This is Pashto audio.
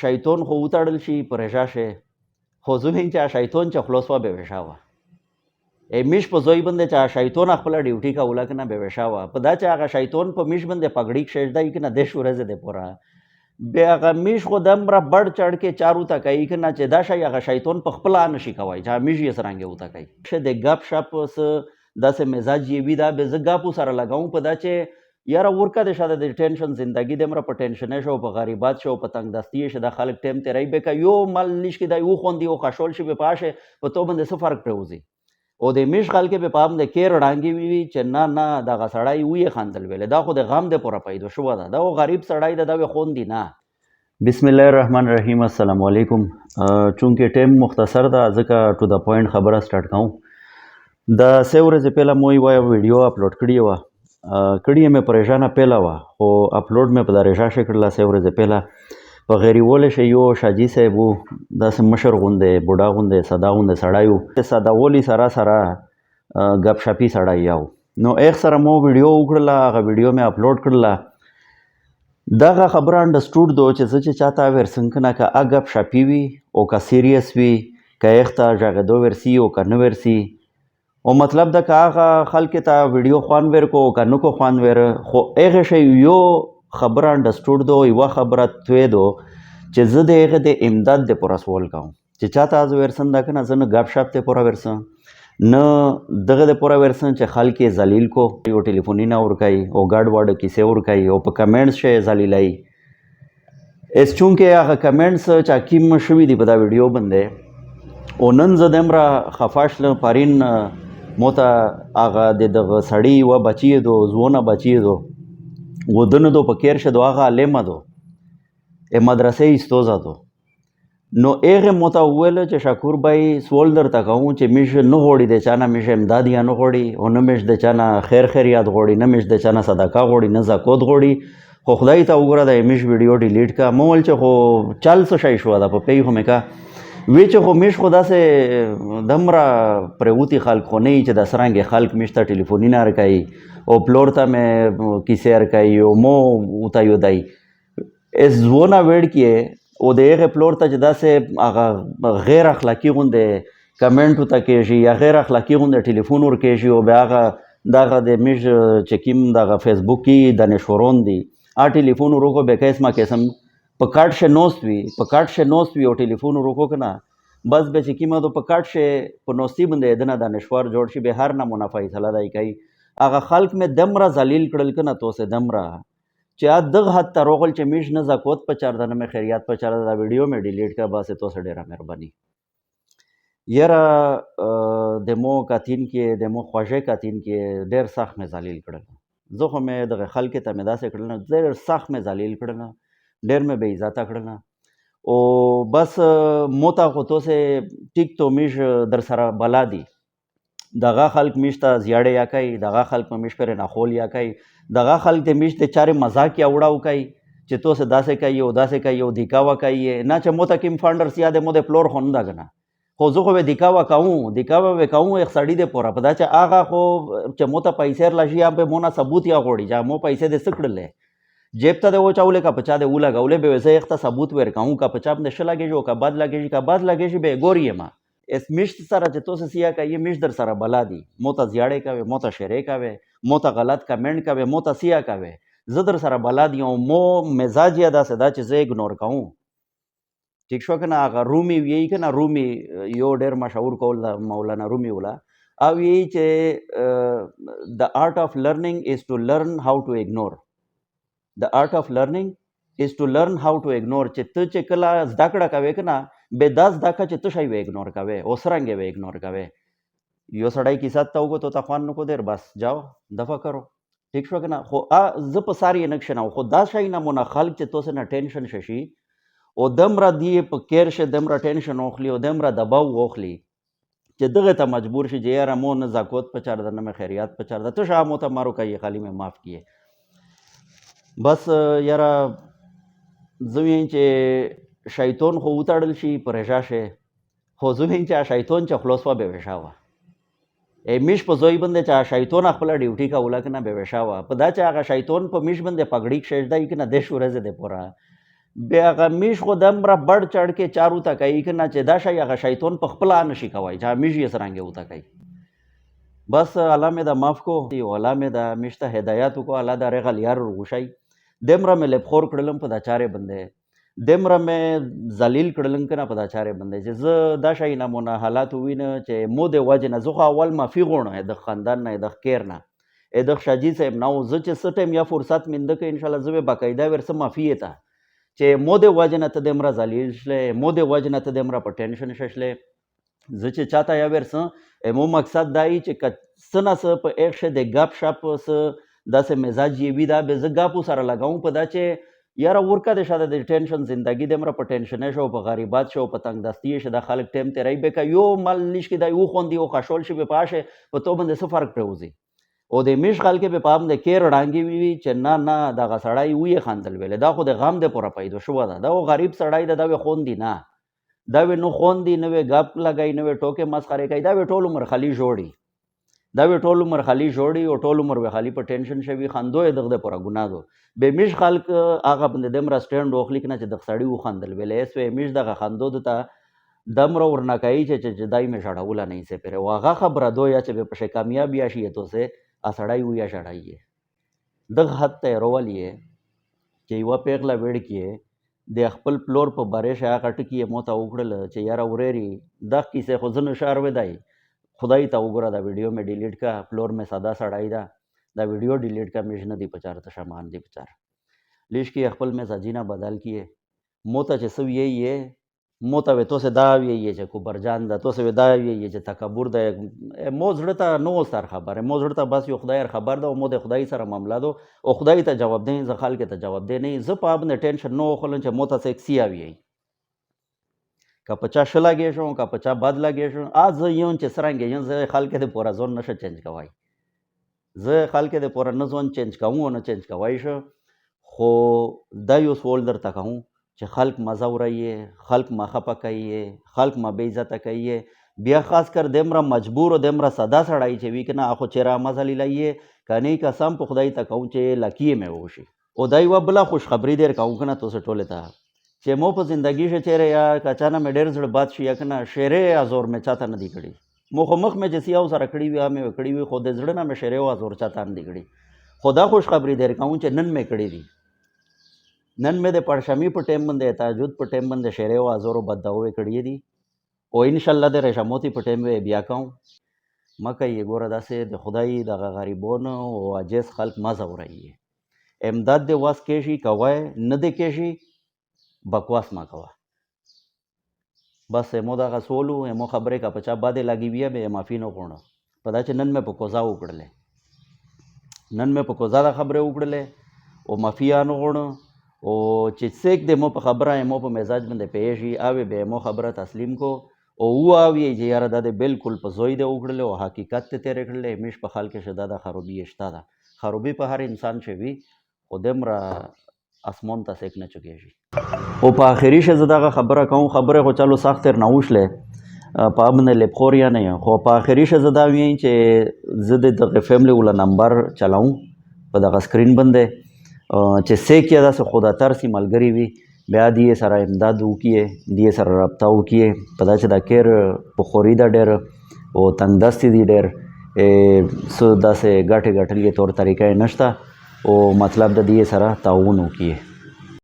شیطان خو وتړل شي په رژا شي خو زه ویم چې شیطان چې خلاص وا به وشا وه میش په زوی باندې چې شیطان خپل ډیوټي کوله کنه به وشا وه په دا چې هغه شیطان په میش باندې پګړی کښېږدی کنه د شورزه د پورا بیا هغه میش خو دمره بړ چړ کې چارو ته کوي کنه چې دا شی هغه شیطان په خپل نه شي کوي چې میش یې سرانګه وته کوي شه د غپ شپ داسې مزاج یې وي دا به زه غاپو سره لګاوم په دا چې یاره ورکه د شاده د ټینشن زندگی دمره په ټینشن شو په غریبات شو په تنگ دستی شه د خلک ټیم تیرای به کا یو مل نش کې دا یو خوندي او خشول شي په پاشه په تو باندې څه فرق پروزي او د میش خلک په پام د کیر ډانګي وی چې نه دا غسړای وی خاندل ویل دا خو د غم د پوره پیدا شو دا غریب سړای دا خوندي نه بسم الله الرحمن الرحیم السلام علیکم چونکه ټیم مختصر ده ځکه ټو د پوینټ خبره سٹارټ کوم د سیورز پهلا موي وای ویډیو اپلوډ کړی و کړی مې پریشانه پهلا و او اپلوډ مې په درجه شکل سیورز پهلا په غیر ول شي یو شاجي صاحب د مشر غونډه بوډا غونډه صدا غونډه سړایو صدا ولی سره غپ شپي سړای یاو نو ایک سره مو ویډیو وکړه هغه ویډیو مې اپلوډ کړله دغه خبره انډرسټوډ دو چې زه چاته ورسنګ کنه کا اګپ شپی وي او کا سیریس وي کا اخته ژغدو ورسی او کا نو ورسی او مطلب دا که هغه خلک ته ویډیو خوان ور کو کا نو کو خوان ور خو هغه شی یو خبره انډرسټوډ دو یو خبره توی دو چې زه د هغه د امداد د پرسول کوم چې چاته از ورسن دا کنه زنه غپ شپ ته پورا ورسن نه دغه د پورا ورسن چې خلک ذلیل کو یو ټلیفونی نه ور کوي او ګاډ واډ کیسه ور کوي او په کمنټس شي ذلیلای اس چونکه هغه کمنټس چا کیم شوی دی په دا ویډیو باندې او نن زدم را خفاشل پارین موته هغه دغه سړی و بچی دو زونه بچی دو ودنه دو پکیر شه دو هغه علم دو ا مدرسې استوزا دو نو هغه موته ویل چې شکور بای سوال درته کوم چې میش نه غوړي د چانه میش امداد یا نه غوړي او نه میش د چانه خیر خیریات غوړي نه میش د چانه صدقه غوړي نه زکات غوړي خو خدای ته وګوره د میش ویډیو ډیلیټ کا مول چې خو چل څه شي شو دا په پی هم کا وی چې خو میش خدا سه دمرا پروتی خلق خو نه چې د سرانګ خلق میشته ټلیفونی نه رکای او پلور ته مې کیسه رکای او مو وتا یو دای اس زونه وړ کیه او د هغه پلور ته چې داسې هغه غیر اخلاقی غونډه کمنټ وته کېږي یا غیر اخلاقی غونډه ټلیفون ور کېږي او بیا هغه دغه د میش چې کیم دغه فیسبوک کې د نشورون دی ا ټلیفون ورکو به کیسما قسم په کارت شه نوست وی په کارت شه نوست وی او ټلیفون ورکو کنه بس به چې کیمه دو په کارت شه په نوستی باندې دنه د نشور جوړ شي به هر نه منافع فیصله دای کوي هغه خلق مې دمره ذلیل کړل کنه تو سه دمره چې دغه حد ته روغل چې میش نه زکوت په چار دنه مې خیریات په چار دا ویډیو مې ډیلیټ کا باسه تو سه ډیره مهرباني یاره د مو کاتین کې د مو خوږه کاتین کې ډیر سخت مې ذلیل کړل زه خو مې دغه خلک ته مې داسې کړل ډیر سخت مې ذلیل کړل ډیر مې بے عزت کړل او بس موتا خو تو سه ټیک تو میش در سره بلا دی دغه خلق میشته زیاړه یا کوي دغه خلق میش پر نه خول یا کوي دغه خلق د میش د چاره مزاق یا وړاو کوي چې تو سه داسې کوي او داسې کوي او دیکاوا کوي نه چې موته کیم فاندرز یاد مو د پلور خون دا کنه خو زه خو به دیکاوا کوم یک سړی د پورا په دا چې هغه خو چې موته پیسې لاشي یا په مونږه ثبوت یا غوړي چې مو پیسې د سکړلې جیب ته و چاولې کا پچا د ولا غولې به وسه یخته ثبوت ور کوم کا پچا د شلګي جو کا بد لګي به ګوري ما اس مشت سره چې تو سیا کوي مش در سره بلا دی موته زیاړې کوي موته شری کوي موته غلط کمنټ کوي موته سیا کوي زه در سره بلا دی او مو مزاج یا دا صدا چې زه اګنور کوم ټیک شو کنه هغه رومي وی کنه رومي یو ډیر مشهور کول مولانا رومي ولا او وی چې the art of learning is to learn how to ignore the art of learning is to learn how to ignore چې ته چې کله زده کړه کوي کنه به داس داکه چې ته شی و اګنور کوي او سرنګ و اګنور کوي یو سړی کی سات تاو کو تو تخوان نو کو دیر بس جاو دفع کرو ٹھیک شو کنه خو ز په ساری نقشنه خو دا شی نه مون خلق چې تو سه ټینشن ششي او دمرا دی په کیر شه دمرا ټینشن اوخلی او دمرا دباو اوخلی چې دغه ته مجبور شي چې یاره مو نه زکات په چار دنه مې خیریات په چار د ته شا مو ته مارو کوي خالی مې معاف کیه بس یاره زوین چې شیطان خو وتړل شي په رژا شه خو زوین چې شیطان چې خلاص وا به وشا وا میش په زوی باندې چې شیطان خپل ډیوټي کوله کنه به وشا وا په دا چې هغه شیطان په میش باندې پګړی کښېږدی کنه د شورزه د پورا بیا هغه میش خو دومره بړ چړ کې چارو ته کوي که نه چې دا شی هغه شیطان په خپله نشي کوی چې هغه میش یې څرنګې ورته کوي. بس الله مې دا معاف کو او الله مې دا میش ته هدایت وکړو. الله دا رغل یار ورغوشی دمره مې لبخور کړلم په دا چارې بندې دمره مې ذلیل کړلم که نه په دا چارې بندې چې زه دا شی نمونه حالات ووینه چې مو د وجې نه زه خو اول معافي غواړم د خاندان نه د کیر نه د شاجي صاحب نه و زه چې څه ټایم یا فرصت منده که انشاءالله زه به باقاعده ورسه معافي یې ته چې مو د وجې نه ته دمره ذلیل شلی مو د وجې نه ته دمره په ټینشن ششلی زه چې چاته یا ورسه مو مقصد دا وي چې که څه نه څه په ایک شی د ګپ شپ څه داسې مزاج یې وي دا به زه ګپو سره لګوم په دا چې یاره ورکه د شاته د ټینشن زندگی دمره په ټینشنې شو په غریبات شو په تنګ دستي شي دا خلک ټیم تیری به که یو مال نشکې دا یو خوندي او خشول شي به پاشه په تو باندې څه فرق پرېوځي او د میش خلک به په هم د کیر ړانګې وي چې نه نه دغه سړی ویې خندل ویلې دا خو د غم د پوره پیدا شوه ده دا غریب سړی ده دا به خوندي نه دا به نو خوندي نه وی ګپ لګای نه وی ټوکې مسخرې کوي دا به ټول عمر خالي جوړي دا به ټول عمر خالي جوړي او ټول عمر به خالي په ټینشن شوي خندو یې دغه د پوره ګناه دو به میش خلک هغه باندې دمره سټینډ وخلی که نه چې دغه سړي وخندل ویلې اس وی میش دغه خندو د ته دمره ورنه کوي چې دای مې ژړوله نه یې پرې او هغه خبره دو یا چې به پشې کامیاب یا شي تو سه اسړای و یا شړای یې دغه حد ته رول یې چې یوه پیغله ویړ کې د خپل پلور په بارې شا غټ کې مو ته وکړل چې یاره ورېري دغه کیسې خو زه نشار ودای خدای ته وګوره دا ویډیو مې ډیلیټ کا پلور مې ساده سړای دا ویډیو ډیلیټ کا مې نه دی پچار ته شمان دی پچار لیش کې خپل مزاجینا بدل کیه مو ته چې سو یې مو ته تو سه دا وی چې کو برجان دا تو سه دا وی چې تکبر د مو زړه ته نو سر خبره مو زړه ته بس یو خدای خبر ده او مو د خدای سره معاملہ دو او خدای ته جواب دی ځ خلک ته جواب دی نه ز په ابن ټینشن نو خلن چې مو ته سکسی اوی کا پچا شلاګې شو کا پچا بد لاګې شو از یون چې سرنګ یون ز خلک ته پورا زون نشه چینج کوي ز خلک ته پورا نه زون چینج کوم نه چینج کوي شو خو دا یو سوال درته کوم چې خلک مزه ورایې خلک ما خپه کوي خلک ما بې عزته کوي بیا خاص کر دمره مجبور او دمره ساده سړی چې وي که نه خو چېرې مزه لیلایې که نه قسم په خدای ته کوم چې لکیې مې وشي او دا یوه بله خوشخبري دیر کوم که نه تاسو ټولې ته چې مو په زندګي شه چېرې یا که چا نه مې ډېر زړه باد شي یا که نه شیرې ازور مې چاته نه دی کړي مو خو مخ مې چې سیاو سره کړي وي مې کړي وي خو د زړه نه مې شیرې ازور چاته نه دی کړي خو دا خوشخبري دیر کوم چې نن مې کړي دي نن مې د پړشمي په ټیم باندې تهجد په ټیم باندې شیرې او ازورو بددعوې کړي دي او انشاءالله د ریشموتی په ټیم به بیا کوم مکه یې ګوره داسې د خدای دغه غریبانو او عاجز خلک مزه ورایي امداد د واس کې شي کوی نه دی کې شي بکواس ما کوه بس مو دغه سولو مو خبرې کا پچا باندې لګي بیا به معافي نه غواړم په دا چې نن مې په کوزا وکړلې نن مې په کوزا دا خبرې وکړلې او معافي نه غواړم او چې څوک د مو په خبره مو په مزاج باندې پیښي اوی به مو خبره تسلیم کو او اوی چې یاره دا د بالکل په زوی د وکړل او حقیقت ته تیرې کړل همیش په خلک شدا د خرابي شته ده خرابي په هر انسان شوي او دمره اسمان ته سیک نه چکیږي او په اخري شه دغه خبره کوم خبره خو چلو سخت تر نه وشله په امن لبخور یا نه خو په اخري شه دا وی چې زه د فیملی ولا نمبر چلاوم په دغه سکرین باندې چې سیک یا داسې خدا ترسي ملګري وي بیا دې سره امداد وکړي دې سره رابطه وکړي په دا چې دا کیر په خوري ده ډېر او تنګ دستي دي ډېر څه داسې ګټې ګټلې طور طریقه یې نشته او مطلب د دې سره تعاون وکړي